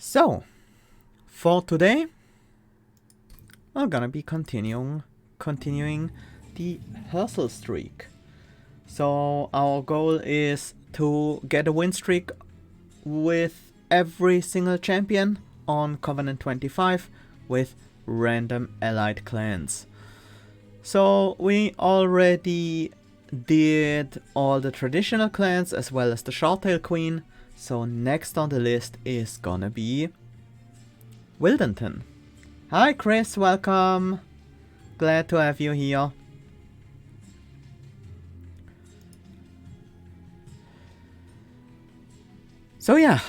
So, for today, I'm gonna be continuing the Herzal streak. So our goal is to get a win streak with every single champion on Covenant 25 with random allied clans. So we already did all the traditional clans as well as the Shorttail Queen. So next on the list is gonna be Wyldenten. Hi Chris, welcome. Glad to have you here. So yeah.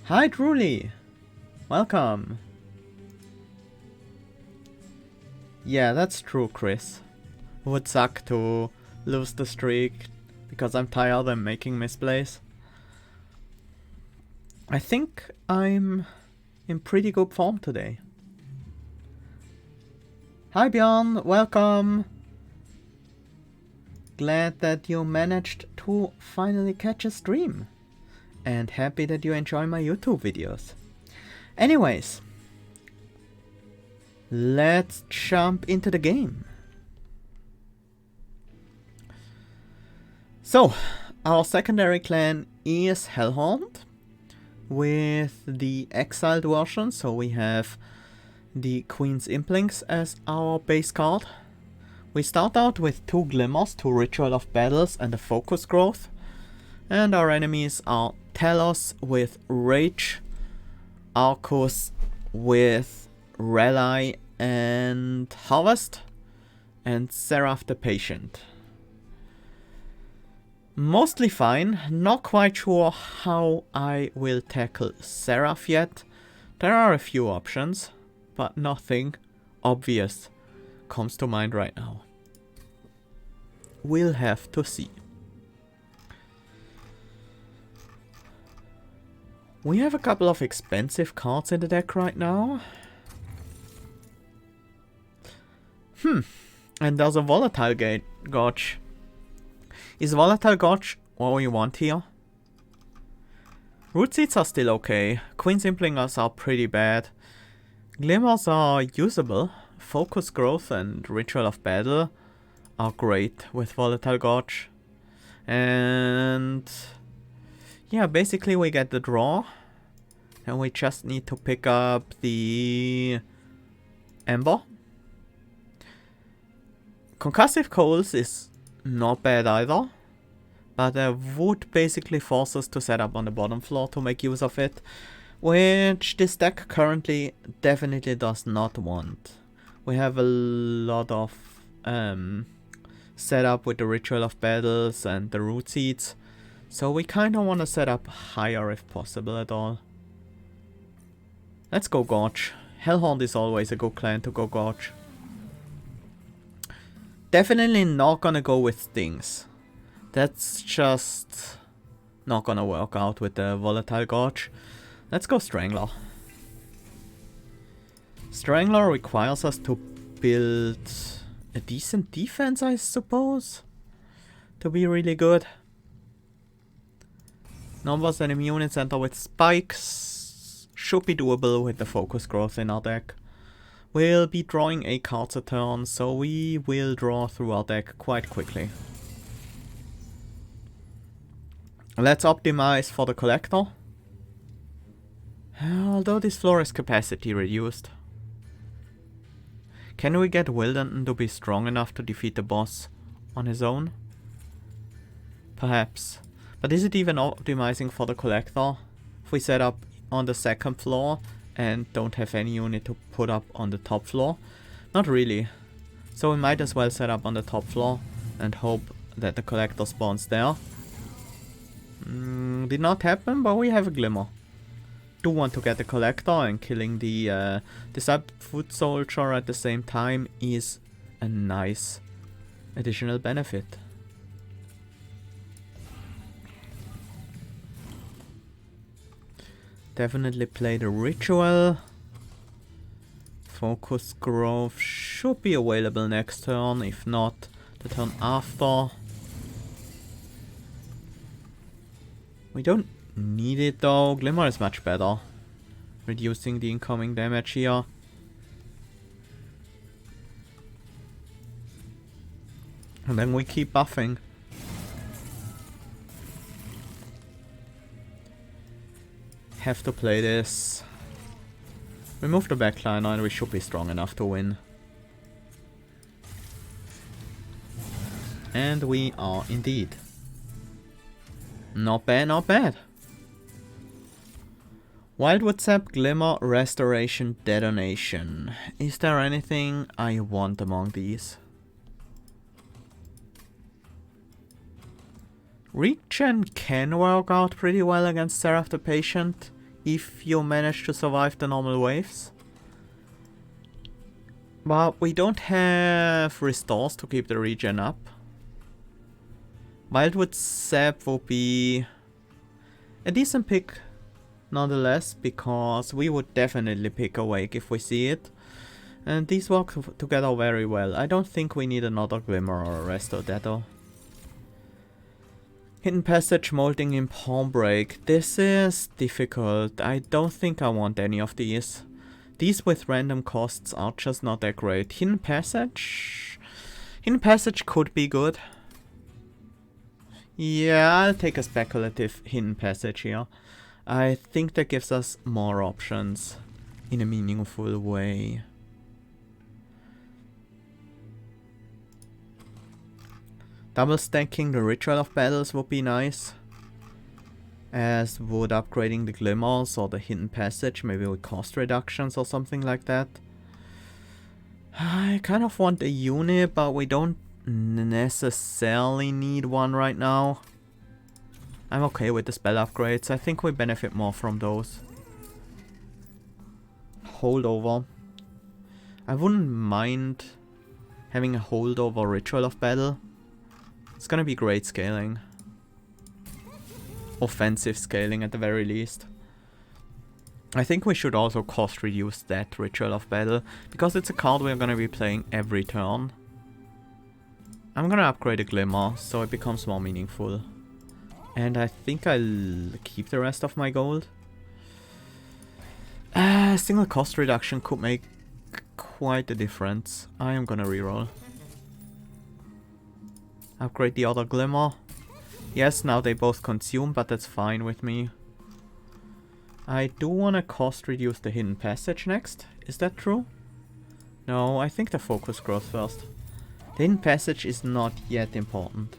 Hi Truly. Welcome. Yeah, that's true, Chris. Would suck to lose the streak because I'm tired and making misplays. I think I'm in pretty good form today. Hi Bjorn, welcome. Glad that you managed to finally catch a stream. And happy that you enjoy my YouTube videos. Anyways, let's jump into the game. So, our secondary clan is Hellhound with the exiled version. So we have the Queen's Implings as our base card. We start out with 2 Glimmers, 2 Ritual of Battles and a Focus Growth. And our enemies are Talos with Rage, Arcus with Rally and Harvest, and Seraph the Patient. Mostly fine, not quite sure how I will tackle Seraph yet. There are a few options, but nothing obvious comes to mind right now. We'll have to see. We have a couple of expensive cards in the deck right now. And there's a Volatile Gauge. Is Volatile Gauge what we want here? Root Seeds are still okay. Queen's Implingers are pretty bad. Glimmers are usable. Focus Growth and Ritual of Battle are great with Volatile Gauge. And yeah, basically we get the draw. And we just need to pick up the Ember. Concussive Coals is not bad either. But would basically force us to set up on the bottom floor to make use of it. Which this deck currently definitely does not want. We have a lot of setup with the Ritual of Battles and the Root Seeds. So we kind of want to set up higher if possible at all. Let's go Gorge. Hellhound is always a good clan to go Gorge. Definitely not gonna go with Stings. That's just not gonna work out with the Volatile Gauge. Let's go Strangler. Strangler requires us to build a decent defense, I suppose, to be really good. Numbers and immune center with spikes should be doable with the Focus Growth in our deck. We'll be drawing 8 cards a turn, so we will draw through our deck quite quickly. Let's optimize for the Collector. Although this floor is capacity reduced. Can we get Wyldenten to be strong enough to defeat the boss on his own? Perhaps. But is it even optimizing for the Collector? If we set up on the second floor and don't have any unit to put up on the top floor? Not really. So we might as well set up on the top floor and hope that the Collector spawns there. Did not happen, but we have a Glimmer. Do want to get the Collector, and killing the Foot Soldier at the same time is a nice additional benefit. Definitely play the Ritual. Focus Growth should be available next turn, if not the turn after. We don't need it though. Glimmer is much better. Reducing the incoming damage here. And then we keep buffing. Have to play this. Remove the backliner and we should be strong enough to win. And we are indeed. Not bad, not bad. Wildwood Sap, Glimmer, Restoration, Detonation. Is there anything I want among these? Regen can work out pretty well against Seraph the Patient if you manage to survive the normal waves. But we don't have restores to keep the regen up. Wildwood Sap will be a decent pick nonetheless, because we would definitely pick Awake if we see it. And these work together very well. I don't think we need another Glimmer or a Resto Detto. Hidden Passage, Molting Imp, Break. This is difficult. I don't think I want any of these. These with random costs are just not that great. Hidden Passage? Hidden Passage could be good. Yeah, I'll take a speculative Hidden Passage here. I think that gives us more options in a meaningful way. Double stacking the Ritual of Battles would be nice, as would upgrading the Glimmers or the Hidden Passage, maybe with cost reductions or something like that. I kind of want a unit, but we don't necessarily need one right now. I'm okay with the spell upgrades. I think we benefit more from those. Holdover. I wouldn't mind having a holdover Ritual of Battle. It's gonna be great scaling. Offensive scaling at the very least. I think we should also cost reduce that Ritual of Battle, because it's a card we're gonna be playing every turn. I'm gonna upgrade a Glimmer so it becomes more meaningful. And I think I'll keep the rest of my gold. Single cost reduction could make quite a difference. I am gonna reroll. Upgrade the other Glimmer. Yes, now they both consume, but that's fine with me. I do want to cost reduce the Hidden Passage next. Is that true? No, I think the focus grows first. The Hidden Passage is not yet important.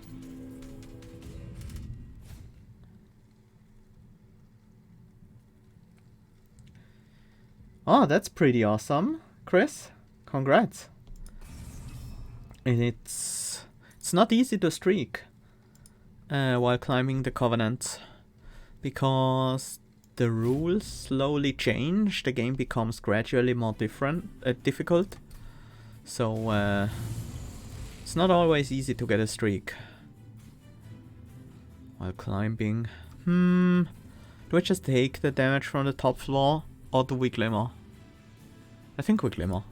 Oh, that's pretty awesome, Chris. Congrats. And it's not easy to streak while climbing the Covenant, because the rules slowly change. The game becomes gradually more difficult. So it's not always easy to get a streak while climbing. Do we just take the damage from the top floor, or do we Glimmer? I think we Glimmer.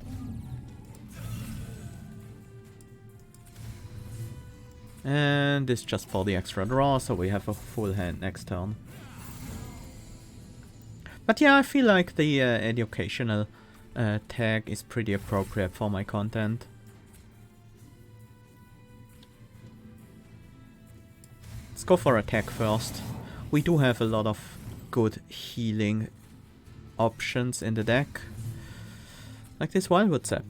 And this just for the extra draw, so we have a full hand next turn. But yeah, I feel like the educational tag is pretty appropriate for my content. Let's go for attack first. We do have a lot of good healing options in the deck. Like this Wildwood Sap.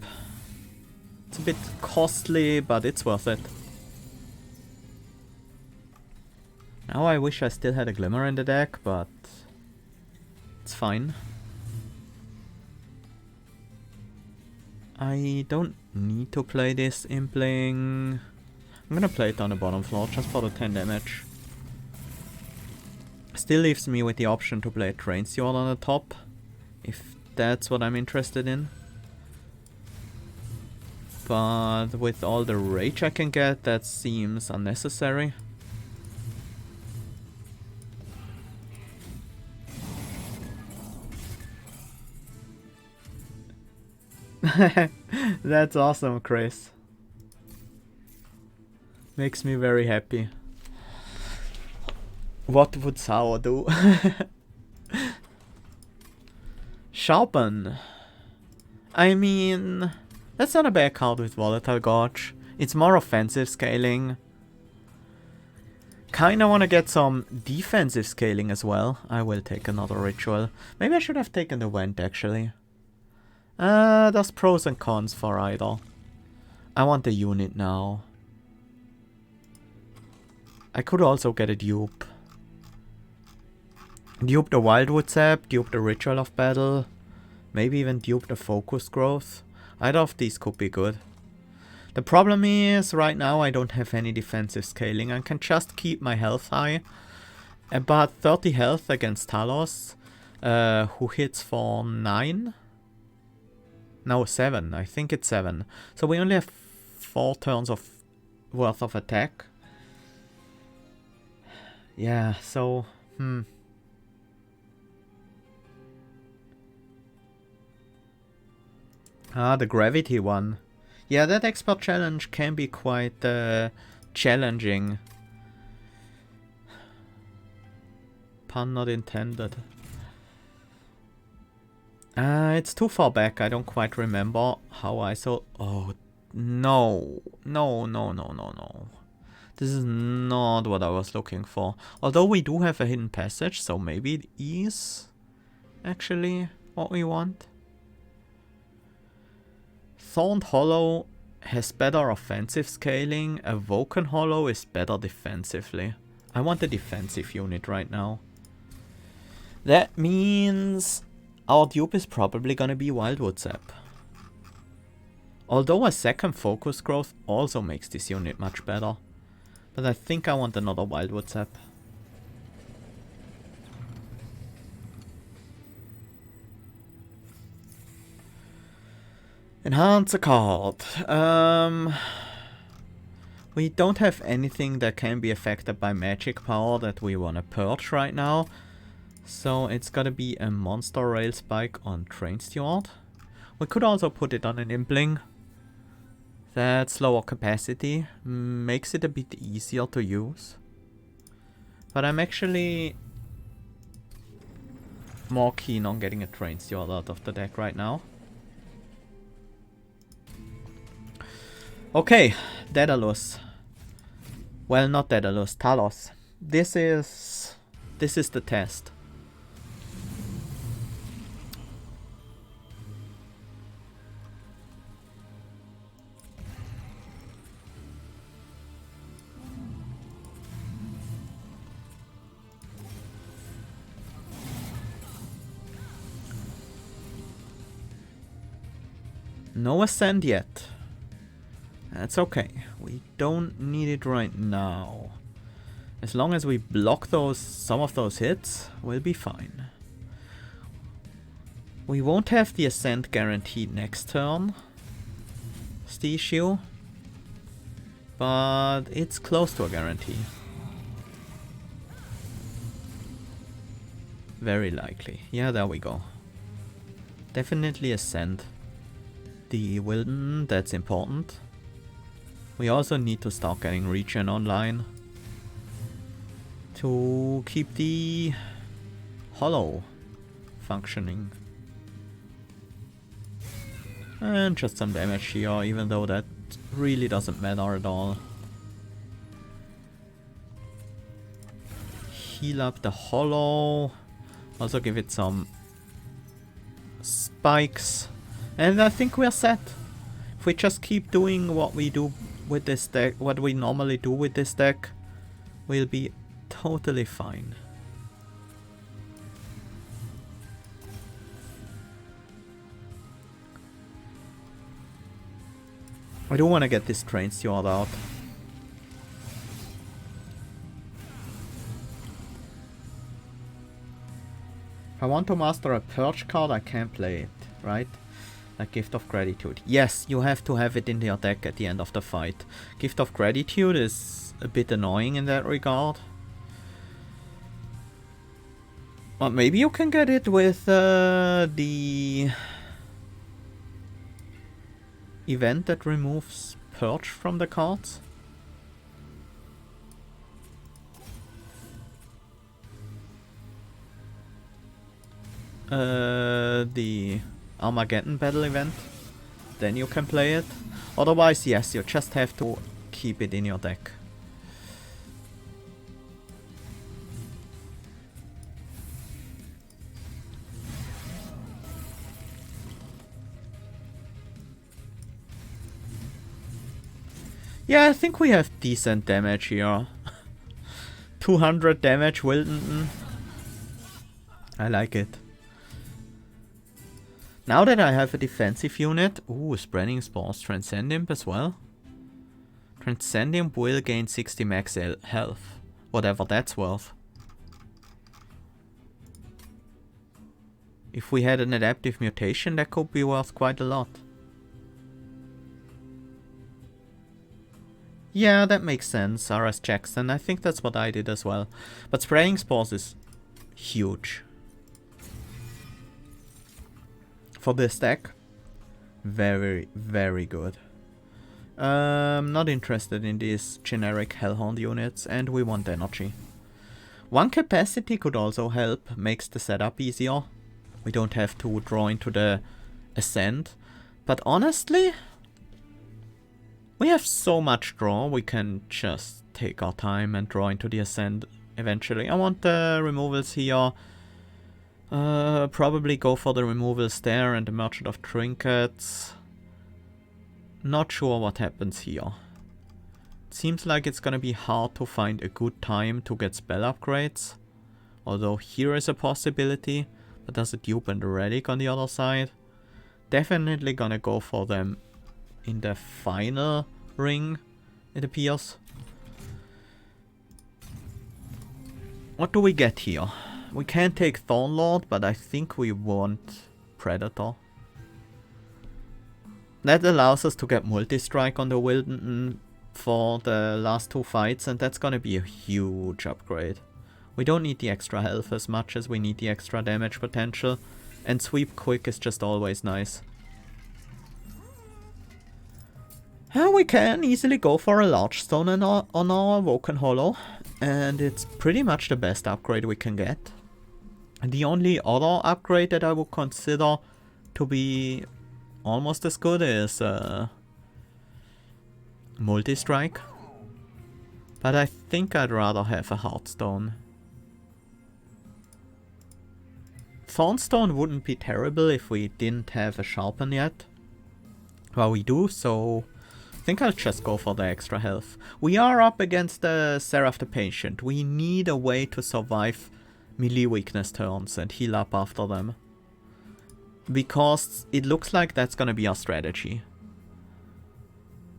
It's a bit costly, but it's worth it. Now I wish I still had a Glimmer in the deck, but it's fine. I don't need to play this in playing... I'm gonna play it on the bottom floor just for the 10 damage. Still leaves me with the option to play a Train Steward on the top, if that's what I'm interested in. But with all the rage I can get, that seems unnecessary. That's awesome, Chris. Makes me very happy. What would Sour do? Sharpen. I mean, that's not a bad card with Volatile Gorge. It's more offensive scaling. Kinda wanna get some defensive scaling as well. I will take another ritual. Maybe I should have taken the Vent actually. There's pros and cons for either. I want the unit now. I could also get a dupe. Dupe the Wildwood Sap, dupe the Ritual of Battle. Maybe even dupe the Focus Growth. Either of these could be good. The problem is, right now I don't have any defensive scaling. I can just keep my health high. About 30 health against Talos, who hits for 9? No, 7. I think it's 7. So we only have 4 turns of worth of attack. Yeah, so... Ah, the gravity one. Yeah, that expert challenge can be quite challenging. Pun not intended. It's too far back. I don't quite remember how I saw... Oh, no. No, no, no, no, no. This is not what I was looking for. Although we do have a hidden passage, so maybe it is actually what we want. Thorned Hollow has better offensive scaling. A Woken Hollow is better defensively. I want a defensive unit right now. That means our dupe is probably gonna be Wildwood Sap. Although a second Focus Growth also makes this unit much better. But I think I want another Wildwood Sap. Enhance a card. We don't have anything that can be affected by magic power that we want to purge right now. So it's gotta be a Monster Rail Spike on Train Steward. We could also put it on an Impling. That's lower capacity. Makes it a bit easier to use. But I'm actually more keen on getting a Train Steward out of the deck right now. Okay, Daedalus. Well, not Daedalus, Talos. This is the test. No Ascend yet. That's okay. We don't need it right now. As long as we block some of those hits, we'll be fine. We won't have the Ascent guaranteed next turn. It's the issue. But it's close to a guarantee. Very likely. Yeah, there we go. Definitely Ascent. The Wyldenten, that's important. We also need to start getting regen online to keep the hollow functioning. And just some damage here, even though that really doesn't matter at all. Heal up the hollow. Also give it some spikes. And I think we're set. If we just keep doing what we do with this deck, what we normally do with this deck, we'll be totally fine. I do want to get this Train Steward out. If I want to master a Purge card, I can play it, right? Like Gift of Gratitude. Yes, you have to have it in your deck at the end of the fight. Gift of Gratitude is a bit annoying in that regard. But maybe you can get it with the event that removes Purge from the cards. the Armageddon battle event, then you can play it. Otherwise, yes, you just have to keep it in your deck. Yeah, I think we have decent damage here. 200 damage, Wyldenten. I like it. Now that I have a defensive unit... Ooh, Spreading Spores. Transcendimp as well. Transcendimp will gain 60 max health. Whatever that's worth. If we had an adaptive mutation, that could be worth quite a lot. Yeah, that makes sense, R.S. Jackson. I think that's what I did as well. But Spreading Spores is huge. For this deck, very, very good. Not interested in these generic Hellhound units, and we want energy. One capacity could also help, makes the setup easier. We don't have to draw into the Ascent. But honestly, we have so much draw, we can just take our time and draw into the Ascent eventually. I want the removals here. Probably go for the removals there and the Merchant of Trinkets. Not sure what happens here. It seems like it's gonna be hard to find a good time to get spell upgrades. Although here is a possibility. But there's a dupe and a relic on the other side. Definitely gonna go for them in the final ring, it appears. What do we get here? We can take Thornlord, but I think we want Predator. That allows us to get multi-strike on the Wyldenten for the last two fights, and that's gonna be a huge upgrade. We don't need the extra health as much as we need the extra damage potential, and Sweep Quick is just always nice. We can easily go for a large stone on our Woken Hollow, and it's pretty much the best upgrade we can get. The only other upgrade that I would consider to be almost as good is Multi-Strike. But I think I'd rather have a Heartstone. Thornstone wouldn't be terrible if we didn't have a Sharpen yet. Well, we do, so I think I'll just go for the extra health. We are up against the Seraph the Patient. We need a way to survive melee weakness turns and heal up after them. Because it looks like that's gonna be our strategy.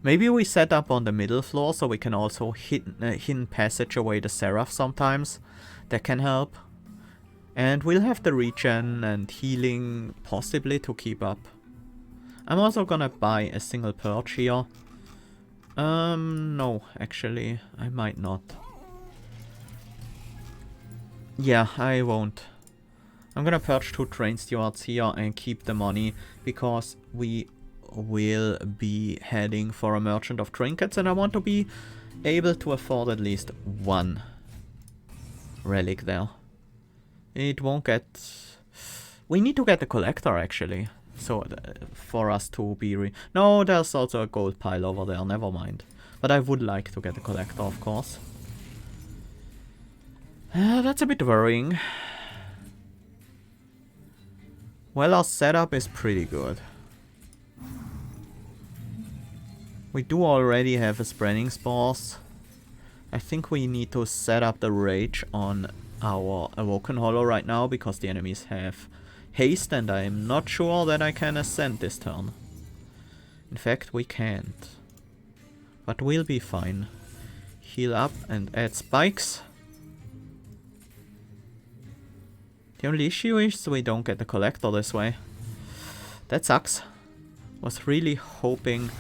Maybe we set up on the middle floor so we can also hidden passage away the Seraph sometimes. That can help. And we'll have the regen and healing possibly to keep up. I'm also gonna buy a single Purge here. No, actually, I might not. Yeah, I won't. I'm gonna purge 2 Train Stewards here and keep the money, because we will be heading for a Merchant of Trinkets and I want to be able to afford at least 1 relic there. It won't get... We need to get the Collector actually, so for us to be No, there's also a gold pile over there, never mind. But I would like to get the Collector, of course. That's a bit worrying. Well, our setup is pretty good. We do already have a Spreading Spores. I think we need to set up the Rage on our Awoken Hollow right now, because the enemies have haste and I'm not sure that I can ascend this turn. In fact, we can't. But we'll be fine. Heal up and add spikes. The only issue is we don't get the Collector this way. That sucks. Was really hoping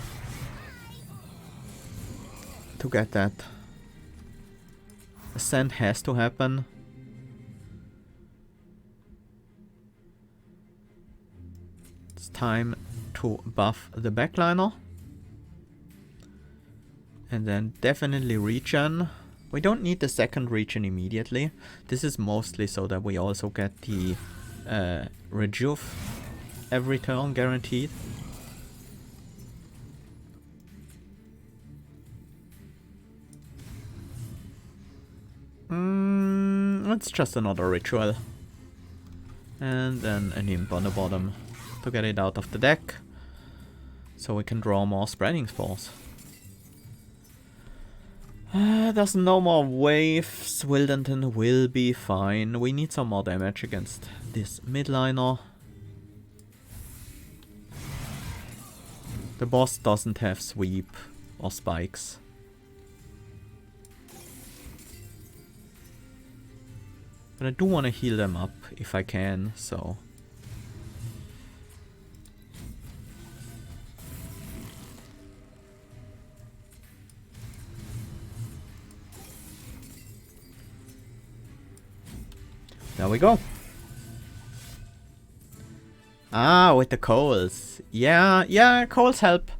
to get that. Ascent has to happen. It's time to buff the backliner. And then definitely regen. We don't need the second regen immediately. This is mostly so that we also get the rejuve every turn, guaranteed. It's just another ritual. And then an imp on the bottom to get it out of the deck. So we can draw more spreading spores. There's no more waves. Wyldenten will be fine. We need some more damage against this midliner. The boss doesn't have sweep or spikes. But I do want to heal them up if I can, so... There we go. Ah, with the coals. Yeah, coals help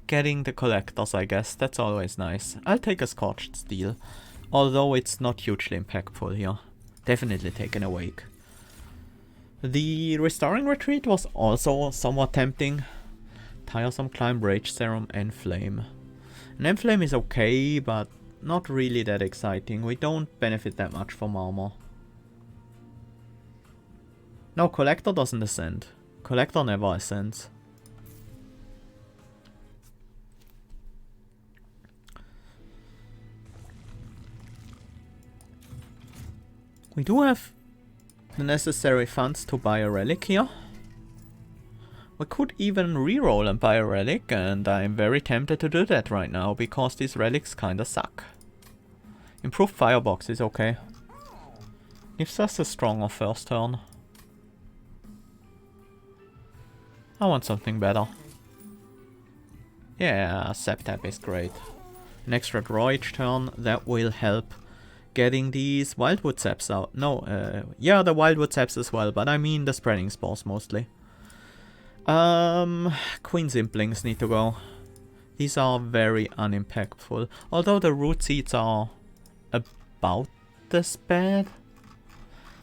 getting the collectors, I guess. That's always nice. I'll take a Scorched Steel. Although it's not hugely impactful here. Definitely take an Awake. The Restoring Retreat was also somewhat tempting. Tiresome Climb, Rage Serum, and Flame. An Enflame is okay, but not really that exciting. We don't benefit that much from armor. No, Collector doesn't ascend. Collector never ascends. We do have the necessary funds to buy a relic here. We could even reroll and buy a relic, and I'm very tempted to do that right now, because these relics kinda suck. Improved Firebox is okay. Gives us a stronger first turn. I want something better. Yeah, Septap is great. An extra draw each turn, that will help getting these Wildwood Saps out. No, yeah, the Wildwood Saps as well, but I mean the spreading spores mostly. Queen Zimplings need to go. These are very unimpactful. Although the Root Seeds are about as bad.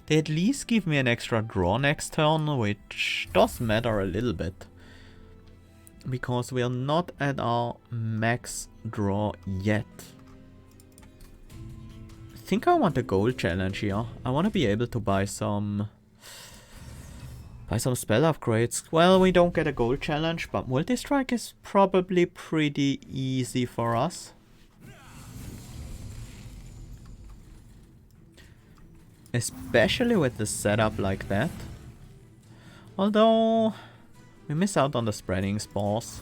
They at least give me an extra draw next turn, which does matter a little bit. Because we are not at our max draw yet. I think I want a gold challenge here. I want to be able to buy some spell upgrades. Well, we don't get a gold challenge, but multi-strike is probably pretty easy for us. Especially with the setup like that. Although we miss out on the spreading spores.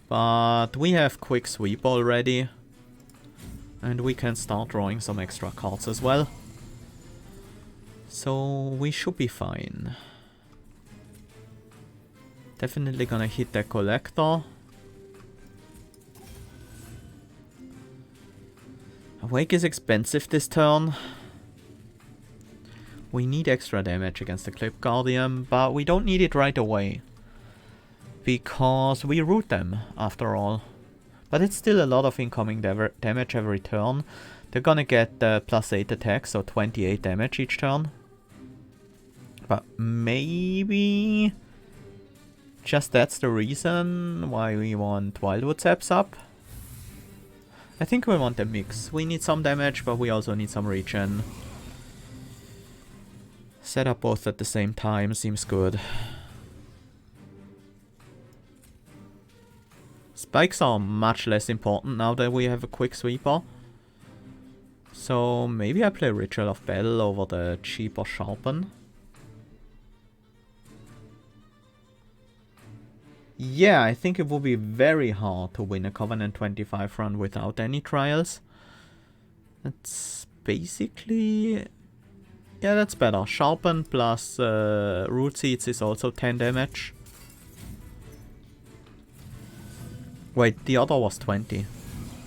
But we have quick sweep already. And we can start drawing some extra cards as well. So we should be fine. Definitely gonna hit the collector. Awake is expensive this turn. We need extra damage against the Clip Guardian, but we don't need it right away. Because we root them, after all. But it's still a lot of incoming damage every turn. They're gonna get the +8 attack, so 28 damage each turn. But maybe just that's the reason why we want Wildwood Saps up. I think we want a mix. We need some damage, but we also need some regen. Set up both at the same time seems good. Spikes are much less important now that we have a quick sweeper. So maybe I play Ritual of Battle over the cheaper Sharpen. Yeah, I think it would be very hard to win a Covenant 25 run without any trials. That's basically... yeah, that's better. Sharpen plus Root Seeds is also 10 damage. Wait, the other was 20.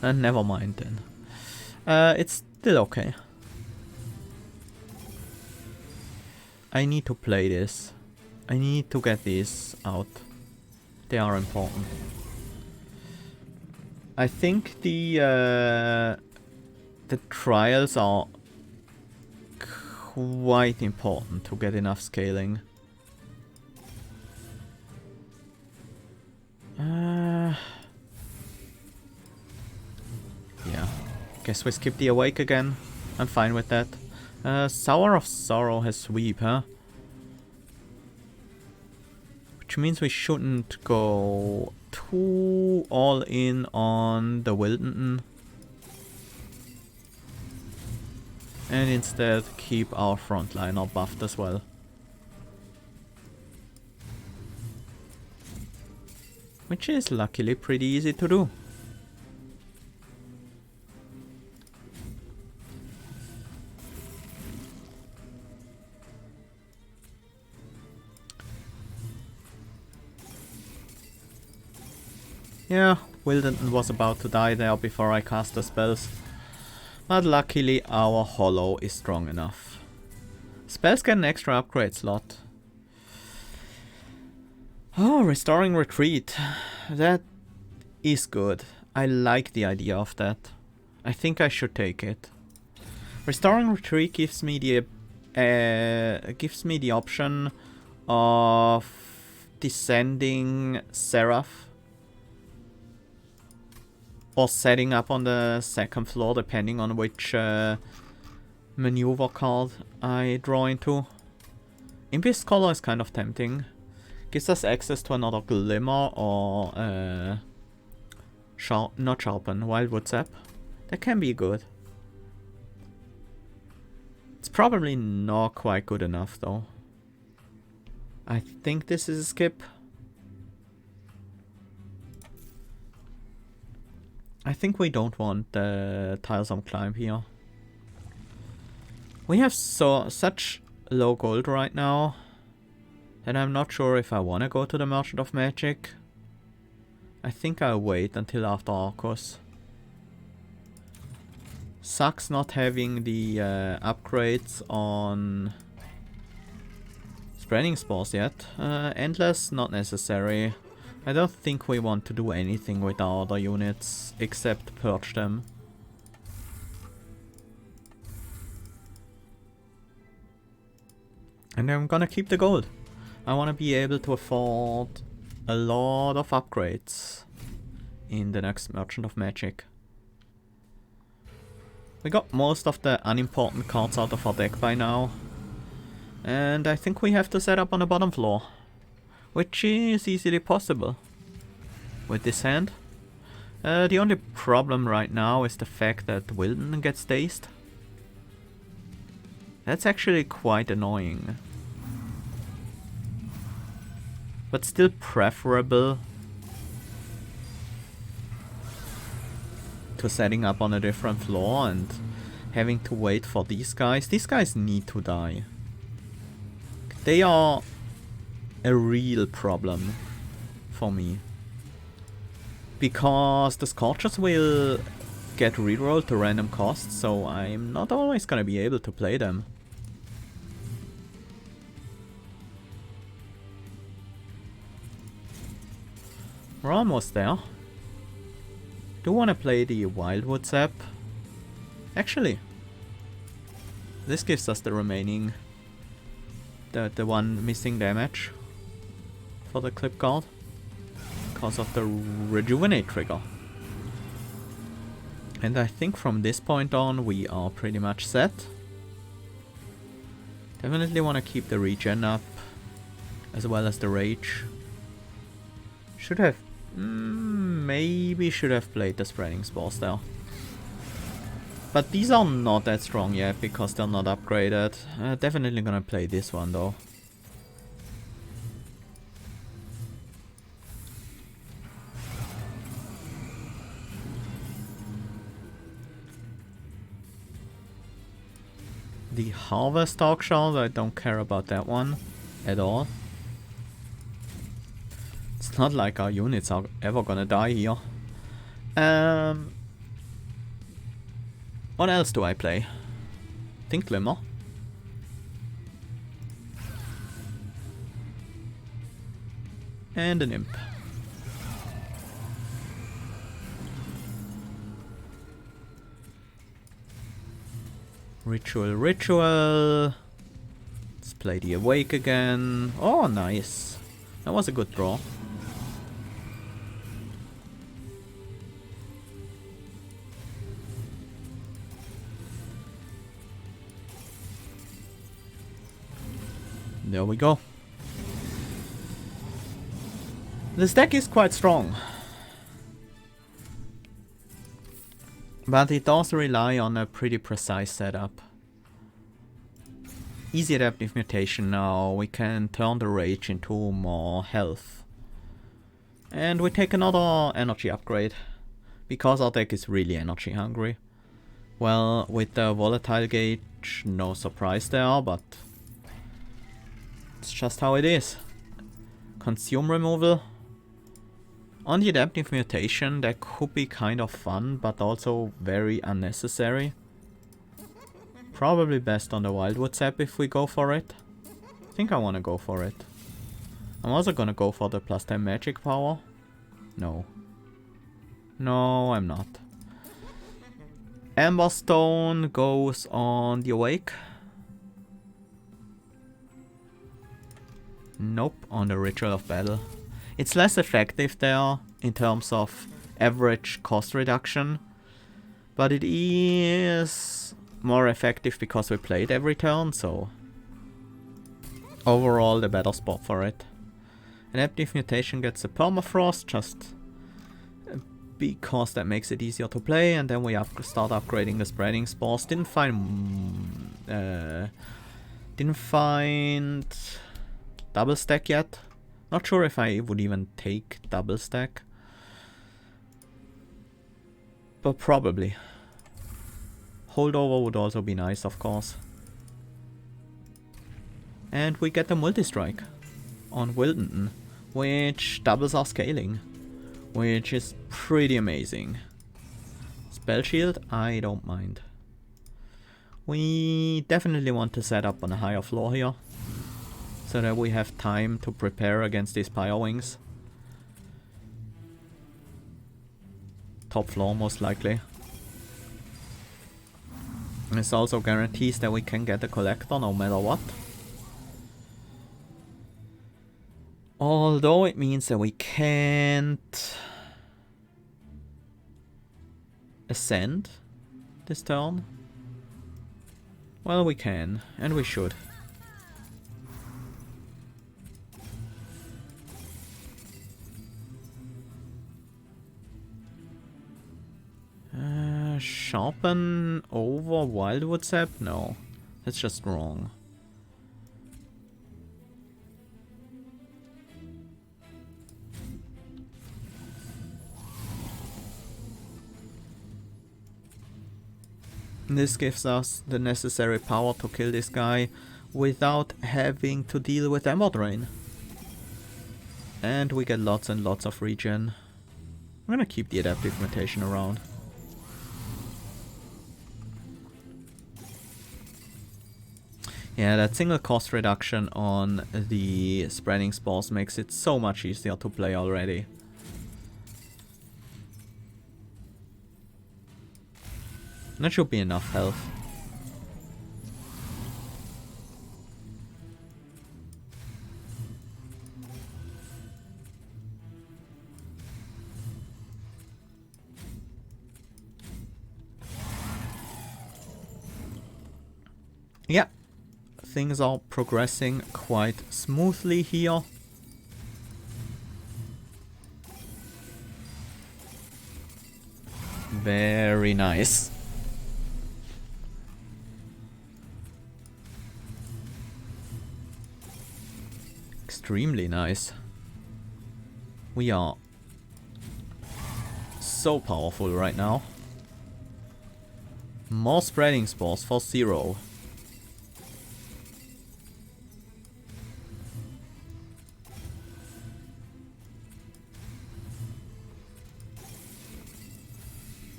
And never mind then. It's still okay. I need to play this. I need to get these out. They are important. I think the trials are quite important to get enough scaling. Yeah. Guess we skip the awake again. I'm fine with that. Sour of Sorrow has sweep, huh? Which means we shouldn't go too all in on the Wyldenten. And instead keep our frontliner buffed as well. Which is luckily pretty easy to do. Yeah, Wyldenten was about to die there before I cast the spells. But luckily our Hollow is strong enough. Spells get an extra upgrade slot. Oh, Restoring Retreat. That is good. I like the idea of that. I think I should take it. Restoring Retreat gives me the option of descending Seraph or setting up on the second floor, depending on which maneuver card I draw into. Impious Scholar is kind of tempting. Gives us access to another Glimmer or not Sharpen, Wildwood Sap. That can be good. It's probably not quite good enough though. I think this is a skip. I think we don't want the Tilesome Climb here. We have such low gold right now that I'm not sure if I want to go to the Merchant of Magic. I think I'll wait until after Arcos. Sucks not having the upgrades on Spreading Spores yet. Endless, not necessary. I don't think we want to do anything with our other units except purge them. And I'm gonna keep the gold. I want to be able to afford a lot of upgrades in the next Merchant of Magic. We got most of the unimportant cards out of our deck by now. And I think we have to set up on the bottom floor. Which is easily possible with this hand. The only problem right now is the fact that Wyldenten gets dazed. That's actually quite annoying. But still preferable to setting up on a different floor and having to wait for these guys. These guys need to die. They are a real problem for me. Because the Scorchers will get rerolled to random costs, so I'm not always gonna be able to play them. We're almost there. Do want to play the Wildwood Sap. Actually, this gives us the remaining, the one missing damage for the clip card because of the Rejuvenate trigger. And I think from this point on we are pretty much set. Definitely want to keep the regen up as well as the rage. Should have maybe should have played the Spreading Spores there. But these are not that strong yet because they're not upgraded. Definitely gonna play this one though. The Harvest Talk Shard, I don't care about that one at all. It's not like our units are ever gonna die here. What else do I play? Think Glimmer. And an Imp. Ritual. Let's play the Awake again. Oh, nice. That was a good draw. There we go. This deck is quite strong. But it does rely on a pretty precise setup. Easy adaptive mutation now. We can turn the rage into more health. And we take another energy upgrade. Because our deck is really energy hungry. Well, with the volatile gauge, no surprise there, but it's just how it is. Consume removal. On the adaptive mutation, that could be kind of fun, but also very unnecessary. Probably best on the Wildwood Sap if we go for it. I think I want to go for it. I'm also gonna go for the +10 magic power. No. No, I'm not. Amber Stone goes on the Awake. Nope, on the Ritual of Battle. It's less effective there in terms of average cost reduction, but it is more effective because we play it every turn, so overall the better spot for it. Adaptive Mutation gets a Permafrost just because that makes it easier to play, and then we start upgrading the Spreading Spores. Didn't find double stack yet. Not sure if I would even take double stack. But probably. Holdover would also be nice, of course. And we get the multi-strike on Wyldenten, which doubles our scaling, which is pretty amazing. Spell shield, I don't mind. We definitely want to set up on a higher floor here, so that we have time to prepare against these Pyre Wings. Top floor most likely. This also guarantees that we can get a collector no matter what. Although it means that we can't ascend this turn. Well, we can, and we should. Sharpen over Wildwood Sap? No, that's just wrong. This gives us the necessary power to kill this guy without having to deal with Amber Drain. And we get lots and lots of regen. I'm gonna keep the adaptive mutation around. Yeah, that single cost reduction on the Spreading Spores makes it so much easier to play already. That should be enough health. Yeah. Things are progressing quite smoothly here. Very nice. Extremely nice. We are so powerful right now. More Spreading Spores for 0.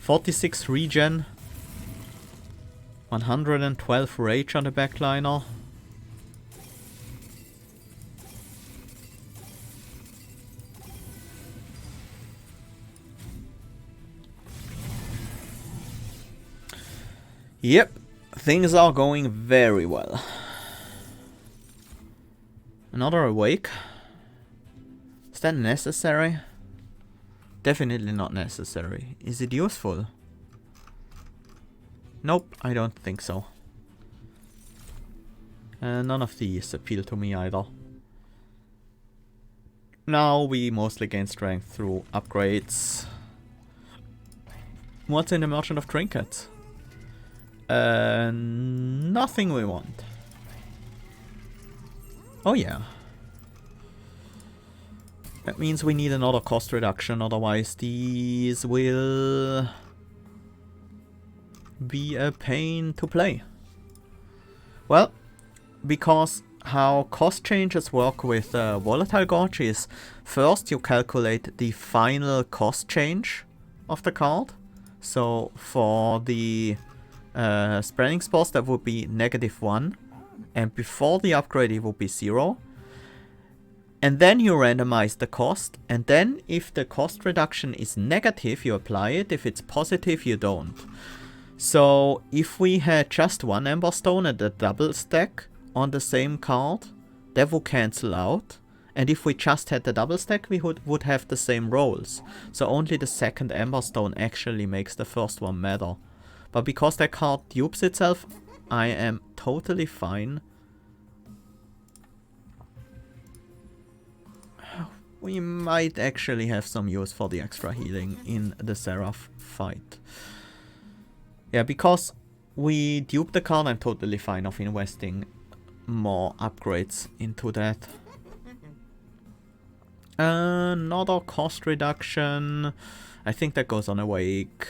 .46 regen, 112 rage on the backliner. Yep, Things are going very well. Another awake? Is that necessary? Definitely not necessary. Is it useful? Nope, I don't think so. None of these appeal to me either. Now we mostly gain strength through upgrades. What's in the Merchant of Trinkets? Nothing we want. Oh yeah. That means we need another cost reduction, otherwise these will be a pain to play. Well, because how cost changes work with Volatile Gorge is first you calculate the final cost change of the card. So for the spreading spores that would be -1, and before the upgrade it would be 0. And then you randomize the cost, and then if the cost reduction is negative you apply it, if it's positive you don't. So if we had just one Ember Stone and a double stack on the same card, that would cancel out. And if we just had the double stack we would have the same rolls. So only the second Ember Stone actually makes the first one matter. But because that card dupes itself, I am totally fine. We might actually have some use for the extra healing in the Seraph fight. Yeah, because we duped the card, I'm totally fine of investing more upgrades into that. Another cost reduction. I think that goes on Awake.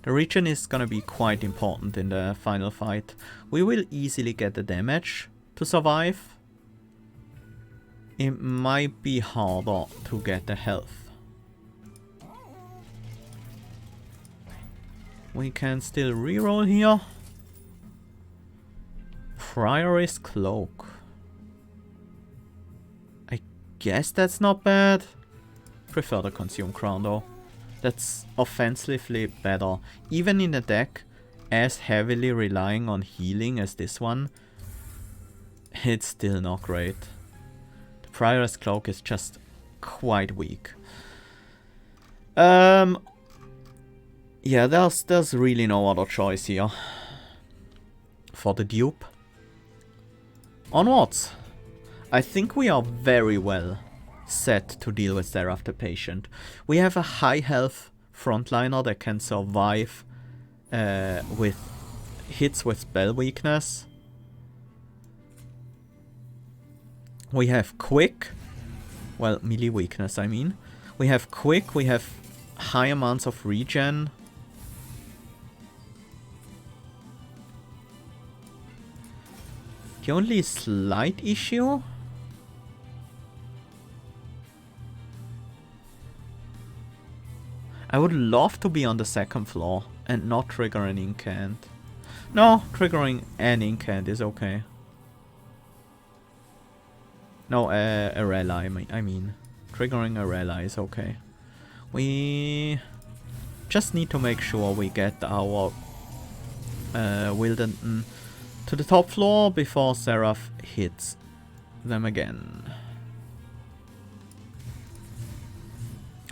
The region is gonna be quite important in the final fight. We will easily get the damage to survive. It might be harder to get the health. We can still reroll here. Friar's Cloak. I guess that's not bad. Prefer the Consume Crown though. That's offensively better. Even in a deck as heavily relying on healing as this one, it's still not great. The Prior's Cloak is just quite weak. Yeah, there's really no other choice here for the dupe. Onwards. I think we are very well set to deal with Seraph the Patient. We have a high health frontliner that can survive with hits with spell weakness. We have quick, well, melee weakness I mean. We have quick, we have high amounts of regen. The only slight issue I would love to be on the second floor and not trigger an incant. No, triggering an incant is okay. No, a Rella, I mean. Triggering a Rella is okay. We just need to make sure we get our Wyldenten to the top floor before Seraph hits them again.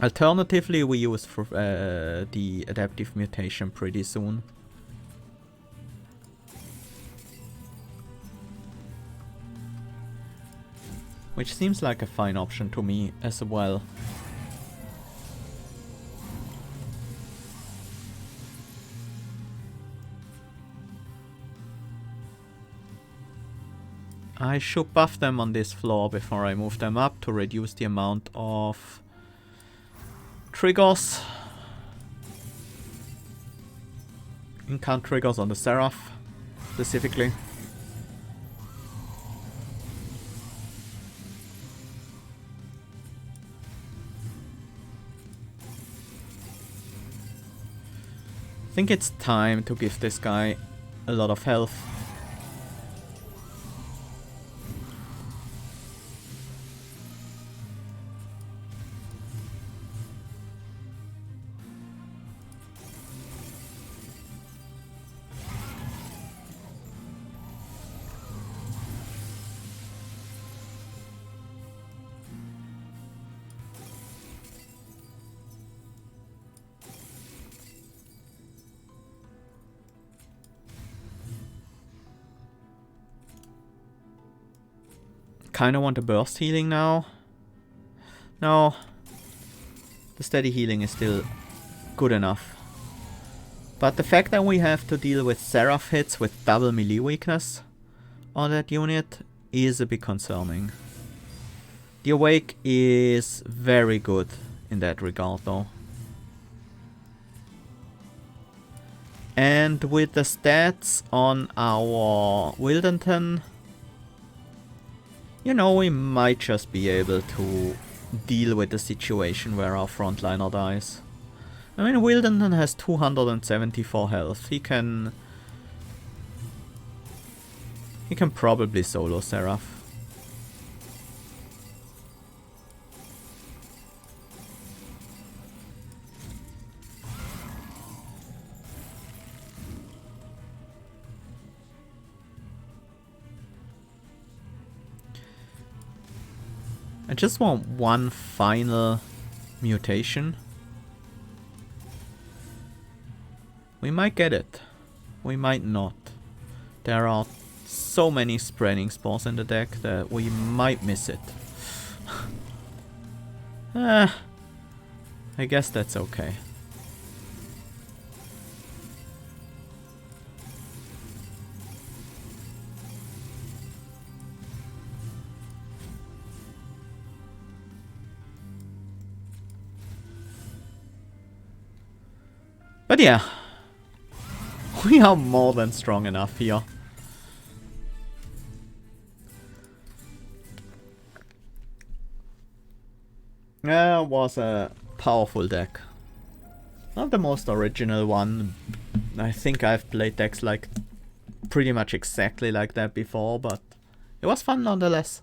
Alternatively, we use for, the adaptive mutation pretty soon. Which seems like a fine option to me as well. I should buff them on this floor before I move them up to reduce the amount of triggers. Incant triggers on the Seraph, specifically. I think it's time to give this guy a lot of health. Kinda want a burst healing now. No. The steady healing is still good enough. But the fact that we have to deal with Seraph hits with double melee weakness on that unit is a bit concerning. The Awake is very good in that regard though. And with the stats on our Wyldenten, you know, we might just be able to deal with the situation where our frontliner dies. I mean, Wyldenten has 274 health. He can probably solo Seraph. I just want one final mutation. We might get it. We might not. There are so many spreading spores in the deck that we might miss it. I guess that's okay. But yeah, we are more than strong enough here. Was a powerful deck. Not the most original one. I think I've played decks like pretty much exactly like that before, but it was fun nonetheless.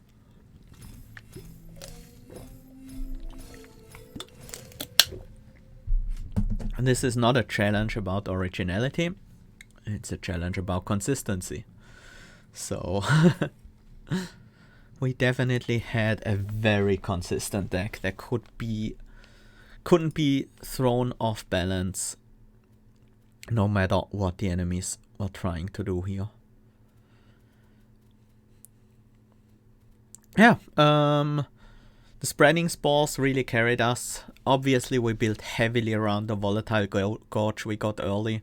And this is not a challenge about originality, it's a challenge about consistency. So we definitely had a very consistent deck that couldn't be thrown off balance no matter what the enemies were trying to do here. Yeah, the spreading spores really carried us. Obviously we built heavily around the Volatile Gorge we got early.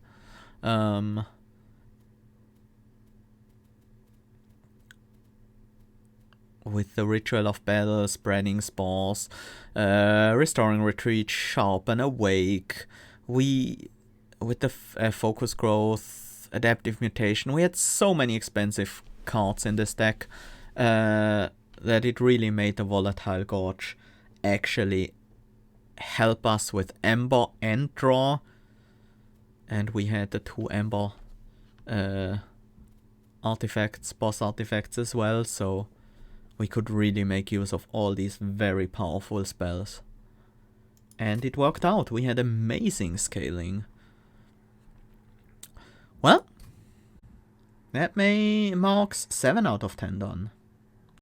With the Ritual of Battle, spreading spores, restoring retreat, sharpen, awake. With the focus growth, adaptive mutation, we had so many expensive cards in this deck that it really made the Volatile Gorge actually help us with Ember and Draw. And we had the 2 Ember artifacts, boss artifacts as well, so we could really make use of all these very powerful spells. And it worked out. We had amazing scaling. Well, that marks 7 out of 10 done.